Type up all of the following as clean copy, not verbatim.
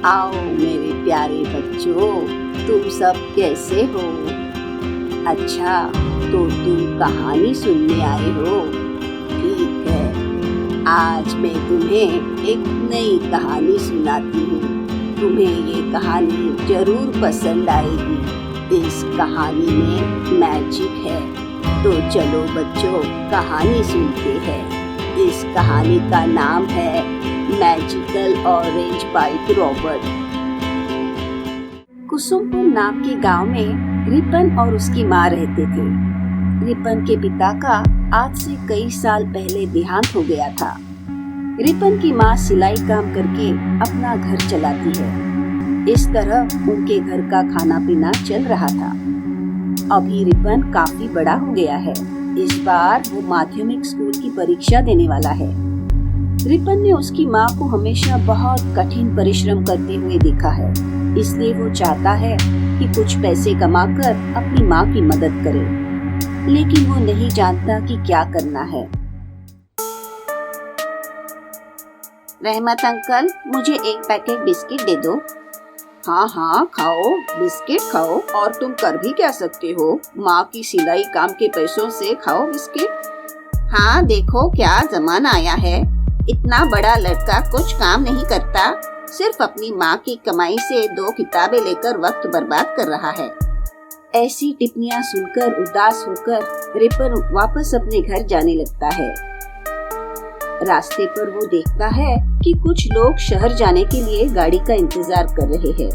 आओ मेरे प्यारे बच्चों, तुम सब कैसे हो? अच्छा, तो तुम कहानी सुनने आए हो? ठीक है, आज मैं तुम्हें एक नई कहानी सुनाती हूँ। तुम्हें ये कहानी जरूर पसंद आएगी। इस कहानी में मैजिक है। तो चलो बच्चों, कहानी सुनते हैं। इस कहानी का नाम है magical orange bite Robert. Kusumpur नाम के गांव में रिपन और उसकी माँ रहते थे। रिपन के पिता का आज से कई साल पहले देहांत हो गया था। रिपन की माँ सिलाई काम करके अपना घर चलाती है। इस तरह उनके घर का खाना पीना चल रहा था। अभी रिपन काफी बड़ा हो गया है। इस बार वो माध्यमिक स्कूल की परीक्षा देने वाला है। रिपन ने उसकी माँ को हमेशा बहुत कठिन परिश्रम करते हुए देखा है, इसलिए वो चाहता है कि कुछ पैसे कमाकर अपनी माँ की मदद करे, लेकिन वो नहीं जानता कि क्या करना है। रहमत अंकल, मुझे एक पैकेट बिस्किट दे दो। हाँ हाँ, खाओ, बिस्किट खाओ। और तुम कर भी क्या सकते हो? माँ की सिलाई काम के पैसों से खाओ बिस्किट। हाँ, देखो क्या जमाना आया है। इतना बड़ा लड़का कुछ काम नहीं करता, सिर्फ अपनी माँ की कमाई से 2 किताबें लेकर वक्त बर्बाद कर रहा है। ऐसी टिप्पणियाँ सुनकर उदास होकर रिपन वापस अपने घर जाने लगता है। रास्ते पर वो देखता है कि कुछ लोग शहर जाने के लिए गाड़ी का इंतजार कर रहे हैं।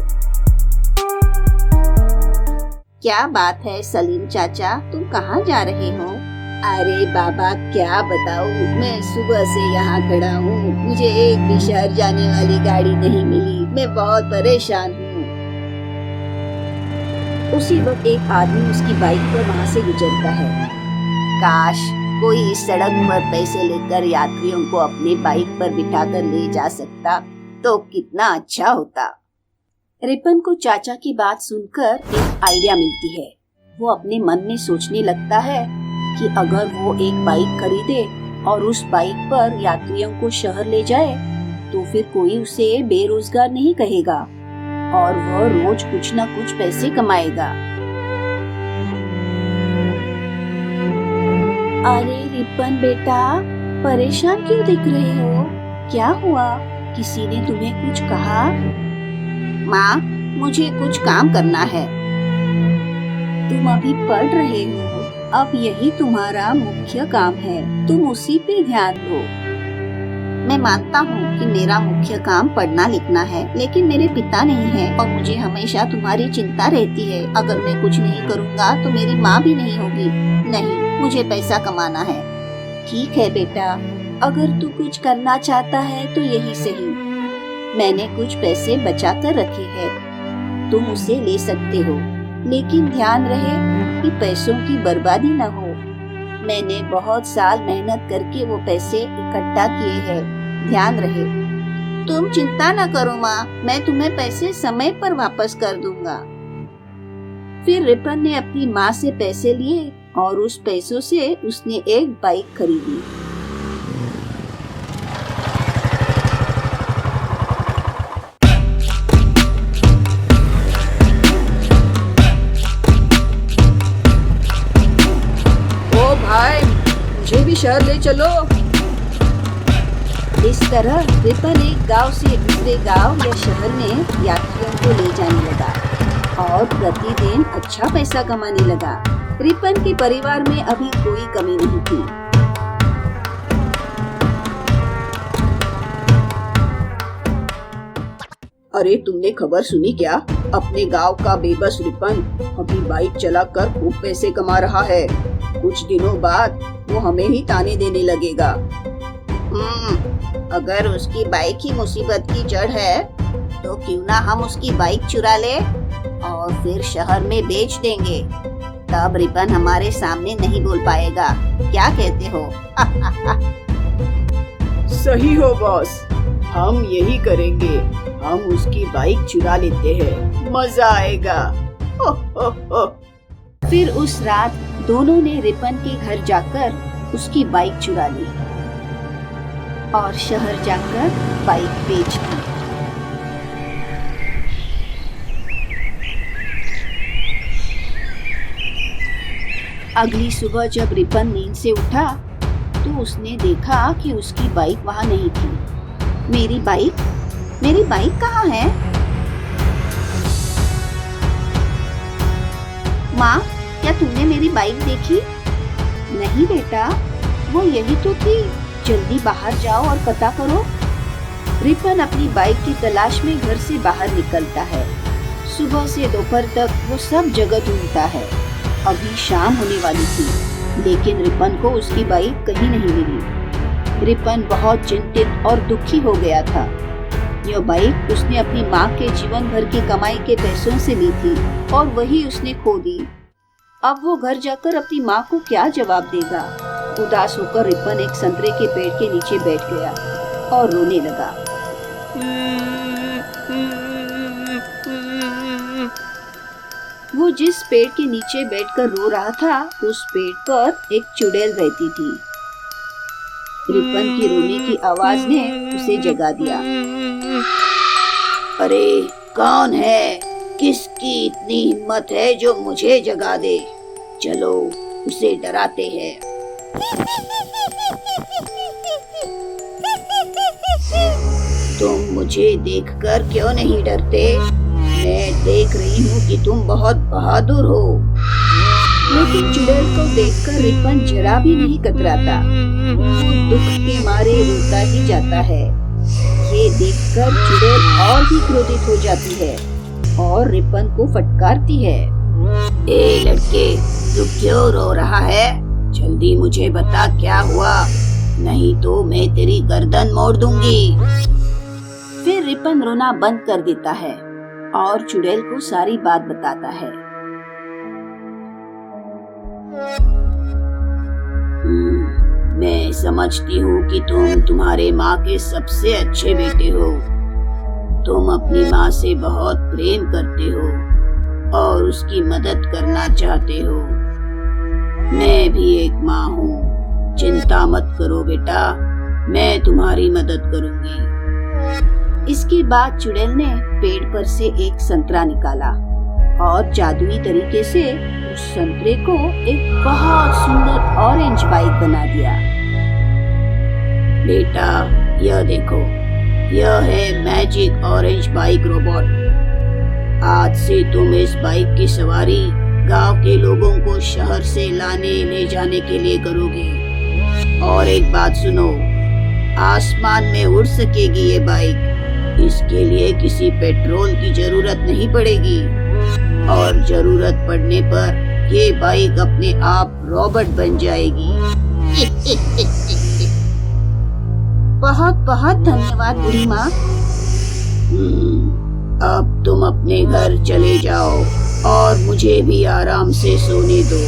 क्या बात है सलीम चाचा, तुम कहाँ जा रहे हो? अरे बाबा, क्या बताऊं, मैं सुबह से यहाँ खड़ा हूँ। मुझे एक भी शहर जाने वाली गाड़ी नहीं मिली। मैं बहुत परेशान हूँ। उसी वक्त एक आदमी उसकी बाइक पर वहाँ से गुजरता है। काश कोई इस सड़क पर पैसे लेकर यात्रियों को अपनी बाइक पर बिठाकर ले जा सकता तो कितना अच्छा होता। रिपन को चाचा की बात सुनकर एक आइडिया मिलती है। वो अपने मन में सोचने लगता है कि अगर वो एक बाइक खरीदे और उस बाइक पर यात्रियों को शहर ले जाए तो फिर कोई उसे बेरोजगार नहीं कहेगा और वह रोज कुछ न कुछ पैसे कमाएगा। अरे रिपन बेटा, परेशान क्यों दिख रहे हो? क्या हुआ? किसी ने तुम्हें कुछ कहा? माँ, मुझे कुछ काम करना है। तुम अभी पढ़ रहे हो, अब यही तुम्हारा मुख्य काम है, तुम उसी पे ध्यान दो। मैं मानता हूँ कि मेरा मुख्य काम पढ़ना लिखना है, लेकिन मेरे पिता नहीं है और मुझे हमेशा तुम्हारी चिंता रहती है। अगर मैं कुछ नहीं करूँगा तो मेरी माँ भी नहीं होगी। नहीं, मुझे पैसा कमाना है। ठीक है बेटा, अगर तू कुछ करना चाहता है तो यही सही। मैंने कुछ पैसे बचा कर रखे हैं, तुम उसे ले सकते हो, लेकिन ध्यान रहे कि पैसों की बर्बादी न हो। मैंने बहुत साल मेहनत करके वो पैसे इकट्ठा किए हैं, ध्यान रहे। तुम चिंता न करो माँ, मैं तुम्हें पैसे समय पर वापस कर दूंगा। फिर रिपन ने अपनी माँ से पैसे लिए और उस पैसों से उसने एक बाइक खरीदी। मुझे भी शहर ले चलो। इस तरह रिपन एक गांव से दूसरे गांव या शहर में यात्रियों को ले जाने लगा और प्रतिदिन अच्छा पैसा कमाने लगा। रिपन के परिवार में अभी कोई कमी नहीं थी। अरे, तुमने खबर सुनी क्या? अपने गांव का बेबस रिपन अभी बाइक चलाकर खूब पैसे कमा रहा है। कुछ दिनों बाद वो हमें ही ताने देने लगेगा। अगर उसकी बाइक ही मुसीबत की जड़ है तो क्यों ना हम उसकी बाइक चुरा ले और फिर शहर में बेच देंगे। तब रिपन हमारे सामने नहीं बोल पाएगा। क्या कहते हो? सही हो बॉस, हम यही करेंगे। हम उसकी बाइक चुरा लेते हैं, मजा आएगा। हो, हो, हो। फिर उस रात दोनों ने रिपन के घर जाकर उसकी बाइक चुरा ली और शहर जाकर बाइक बेच दी। अगली सुबह जब रिपन नींद से उठा तो उसने देखा कि उसकी बाइक वहाँ नहीं थी। मेरी बाइक कहाँ है? माँ, क्या तुमने मेरी बाइक देखी? नहीं बेटा, वो यही तो थी। जल्दी बाहर जाओ और पता करो। रिपन अपनी बाइक की तलाश में घर से बाहर निकलता है। सुबह से दोपहर तक वो सब जगह ढूंढता है। अभी शाम होने वाली थी, लेकिन रिपन को उसकी बाइक कहीं नहीं मिली। रिपन बहुत चिंतित और दुखी हो गया था। यह बाइक उसने अपनी माँ के जीवन भर की कमाई के पैसों से ली थी और वही उसने खो दी। अब वो घर जाकर अपनी माँ को क्या जवाब देगा? उदास होकर रिपन एक संतरे के पेड़ के नीचे बैठ गया और रोने लगा। वो जिस पेड़ के नीचे बैठकर रो रहा था, उस पेड़ पर एक चुड़ैल रहती थी। रिपन की रोने की आवाज ने उसे जगा दिया। अरे कौन है? किसकी इतनी हिम्मत है जो मुझे जगा दे? चलो उसे डराते हैं। तुम मुझे देखकर क्यों नहीं डरते? मैं देख रही हूँ कि तुम बहुत बहादुर हो। लेकिन चुड़ैल को देखकर रिपन जरा भी नहीं कतराता। वो दुख के मारे रोता ही जाता है। ये देखकर चुड़ैल और भी क्रोधित हो जाती है और रिपन को फटकारती है। ए लड़के, तू क्यों रो रहा है? जल्दी मुझे बता क्या हुआ, नहीं तो मैं तेरी गर्दन मोड़ दूंगी। फिर रिपन रोना बंद कर देता है और चुड़ैल को सारी बात बताता है। मैं समझती हूँ कि तुम तुम्हारे माँ के सबसे अच्छे बेटे हो। तुम अपनी माँ से बहुत प्रेम करते हो और उसकी मदद करना चाहते हो। मैं भी एक माँ हूँ। चिंता मत करो बेटा, मैं तुम्हारी मदद करूँगी। इसके बाद चुड़ैल ने पेड़ पर से एक संतरा निकाला और जादुई तरीके से उस संतरे को एक बहुत सुंदर ऑरेंज बाइक बना दिया। बेटा, यह देखो, यह है मैजिक ऑरेंज बाइक रोबोट। आज से तुम इस बाइक की सवारी गांव के लोगों को शहर से लाने ले जाने के लिए करोगे। और एक बात सुनो, आसमान में उड़ सकेगी ये बाइक। इसके लिए किसी पेट्रोल की जरूरत नहीं पड़ेगी और जरूरत पड़ने पर ये बाइक अपने आप रोबोट बन जाएगी। बहुत बहुत धन्यवाद बूढ़ी माँ। अब तुम अपने घर चले जाओ और मुझे भी आराम से सोने दो।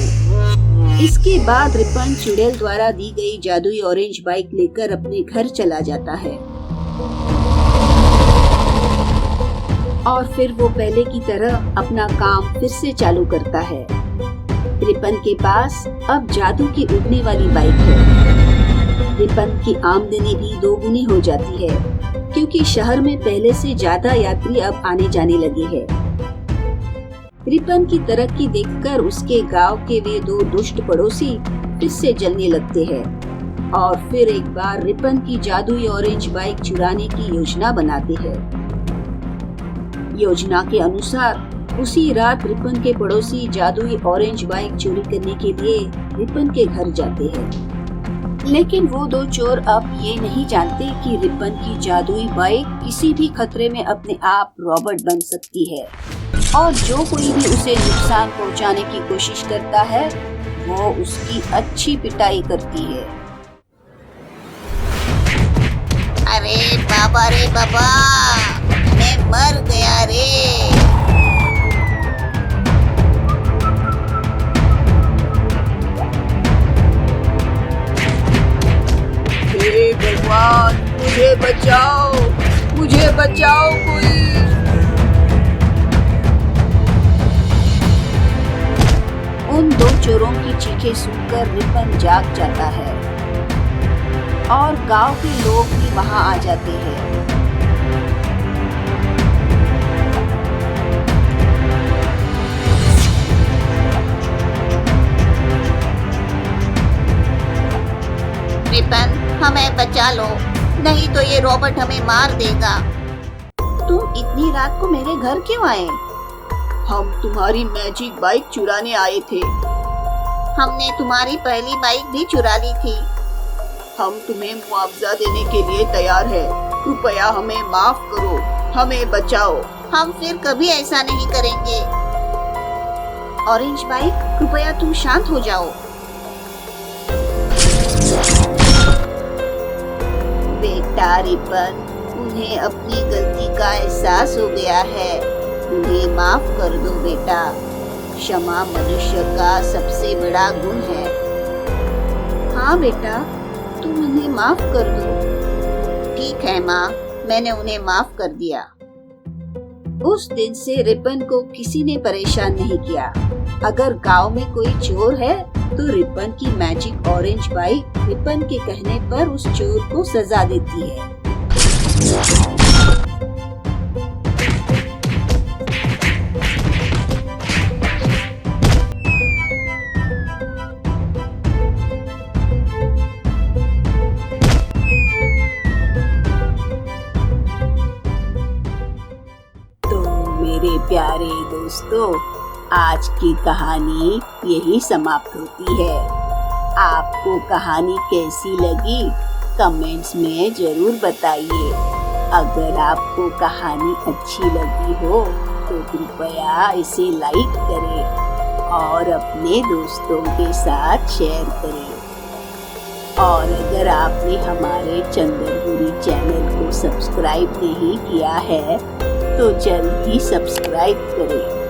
इसके बाद रिपन चुड़ैल द्वारा दी गई जादुई ऑरेंज बाइक लेकर अपने घर चला जाता है और फिर वो पहले की तरह अपना काम फिर से चालू करता है। रिपन के पास अब जादू की उड़ने वाली बाइक है। रिपन की आमदनी भी दोगुनी हो जाती है क्योंकि शहर में पहले से ज्यादा यात्री अब आने जाने लगे हैं। रिपन की तरक्की देखकर उसके गांव के वे दो दुष्ट पड़ोसी फिर से जलने लगते हैं और फिर एक बार रिपन की जादुई ऑरेंज बाइक चुराने की योजना बनाते हैं। योजना के अनुसार उसी रात रिपन के पड़ोसी जादुई ऑरेंज बाइक चोरी करने के लिए रिपन के घर जाते हैं। लेकिन वो दो चोर अब ये नहीं जानते कि रिपन की जादुई बाइक किसी भी खतरे में अपने आप रोबोट बन सकती है और जो कोई भी उसे नुकसान पहुंचाने की कोशिश करता है वो उसकी अच्छी पिटाई करती है। अरे बाबा रे बाबा, मैं मर गया रे। हे भगवान, मुझे बचाओ, मुझे बचाओ कोई। उन दो चोरों की चीखें सुनकर रिपन जाग जाता है और गांव के लोग भी वहां आ जाते हैं। रिपन, हमें बचा लो, नहीं तो ये रॉबर्ट हमें मार देगा। तुम इतनी रात को मेरे घर क्यों आए? हम तुम्हारी मैजिक बाइक चुराने आए थे। हमने तुम्हारी पहली बाइक भी चुरा ली थी। हम तुम्हें मुआवजा देने के लिए तैयार है। कृपया हमें माफ करो, हमें बचाओ। हम फिर कभी ऐसा नहीं करेंगे। ऑरेंज बाइक, कृपया तुम शांत हो जाओ। बेटा रिपन, उन्हें अपनी गलती का एहसास हो गया है। उन्हें माफ कर दो बेटा। क्षमा मनुष्य का सबसे बड़ा गुण है। हाँ बेटा, तुम उन्हें माफ कर दो। ठीक है माँ, मैंने उन्हें माफ कर दिया। उस दिन से रिपन को किसी ने परेशान नहीं किया। अगर गांव में कोई चोर है तो रिपन की मैजिक ऑरेंज बाइक रिपन के कहने पर उस चोर को सजा देती है। मेरे प्यारे दोस्तों, आज की कहानी यही समाप्त होती है। आपको कहानी कैसी लगी कमेंट्स में जरूर बताइए। अगर आपको कहानी अच्छी लगी हो तो कृपया इसे लाइक करें और अपने दोस्तों के साथ शेयर करें। और अगर आपने हमारे चंदनपुरी चैनल को सब्सक्राइब नहीं किया है तो जल्द ही सब्सक्राइब करें।